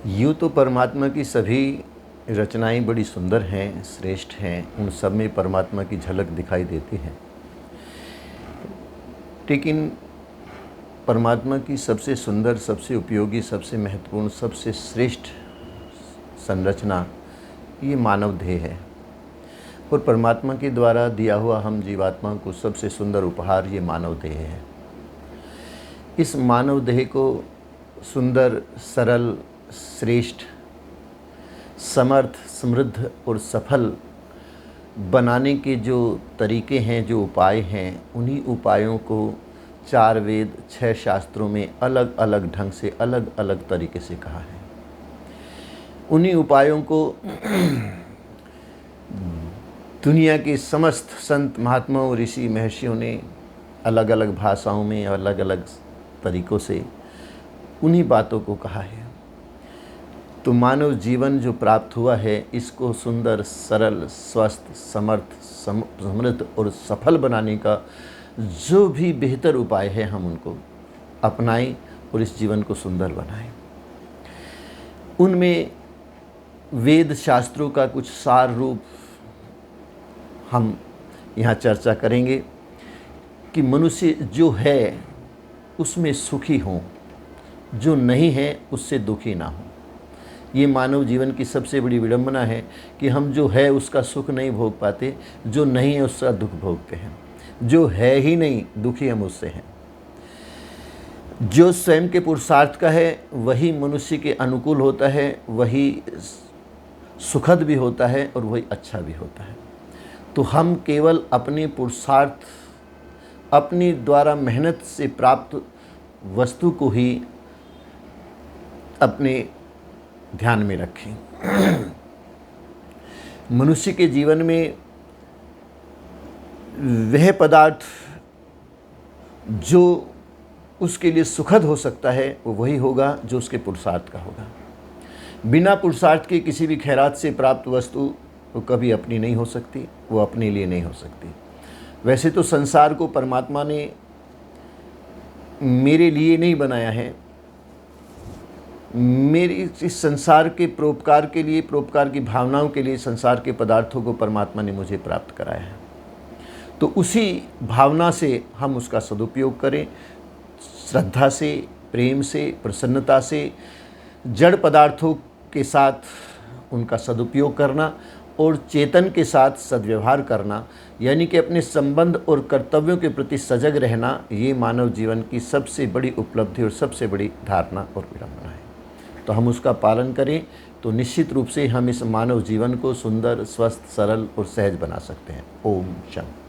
यूँ तो परमात्मा की सभी रचनाएं बड़ी सुंदर हैं, श्रेष्ठ हैं, उन सब में परमात्मा की झलक दिखाई देती है। लेकिन परमात्मा की सबसे सुंदर, सबसे उपयोगी, सबसे महत्वपूर्ण, सबसे श्रेष्ठ संरचना ये मानव देह है। और परमात्मा के द्वारा दिया हुआ हम जीवात्मा को सबसे सुंदर उपहार ये मानव देह है। इस मानव देह को सुंदर, सरल, श्रेष्ठ, समर्थ, समृद्ध और सफल बनाने के जो तरीके हैं, जो उपाय हैं, उन्हीं उपायों को 4 वेद, 6 शास्त्रों में अलग अलग ढंग से, अलग अलग तरीके से कहा है। उन्हीं उपायों को दुनिया के समस्त संत, महात्माओं, ऋषि, महर्षियों ने अलग अलग भाषाओं में, अलग अलग तरीक़ों से उन्हीं बातों को कहा है। तो मानव जीवन जो प्राप्त हुआ है, इसको सुंदर, सरल, स्वस्थ, समर्थ, समृद्ध और सफल बनाने का जो भी बेहतर उपाय है, हम उनको अपनाएं और इस जीवन को सुंदर बनाएं। उनमें वेद शास्त्रों का कुछ सार रूप हम यहाँ चर्चा करेंगे कि मनुष्य जो है उसमें सुखी हों, जो नहीं है उससे दुखी ना हो। ये मानव जीवन की सबसे बड़ी विडंबना है कि हम जो है उसका सुख नहीं भोग पाते, जो नहीं है उसका दुख भोगते हैं। जो है ही नहीं, दुखी हम उससे हैं। जो स्वयं के पुरुषार्थ का है वही मनुष्य के अनुकूल होता है, वही सुखद भी होता है और वही अच्छा भी होता है। तो हम केवल अपने पुरुषार्थ, अपनी द्वारा मेहनत से प्राप्त वस्तु को ही अपने ध्यान में रखें। मनुष्य के जीवन में वह पदार्थ जो उसके लिए सुखद हो सकता है वो वही होगा जो उसके पुरुषार्थ का होगा। बिना पुरुषार्थ के किसी भी खैरात से प्राप्त वस्तु वो कभी अपनी नहीं हो सकती, वो अपने लिए नहीं हो सकती। वैसे तो संसार को परमात्मा ने मेरे लिए नहीं बनाया है, मेरी इस संसार के परोपकार के लिए, परोपकार की भावनाओं के लिए संसार के पदार्थों को परमात्मा ने मुझे प्राप्त कराया है। तो उसी भावना से हम उसका सदुपयोग करें, श्रद्धा से, प्रेम से, प्रसन्नता से, जड़ पदार्थों के साथ उनका सदुपयोग करना और चेतन के साथ सद्व्यवहार करना, यानी कि अपने संबंध और कर्तव्यों के प्रति सजग रहना, ये मानव जीवन की सबसे बड़ी उपलब्धि और सबसे बड़ी धारणा और विडंबना है। तो हम उसका पालन करें तो निश्चित रूप से हम इस मानव जीवन को सुंदर, स्वस्थ, सरल और सहज बना सकते हैं। ओम शांति।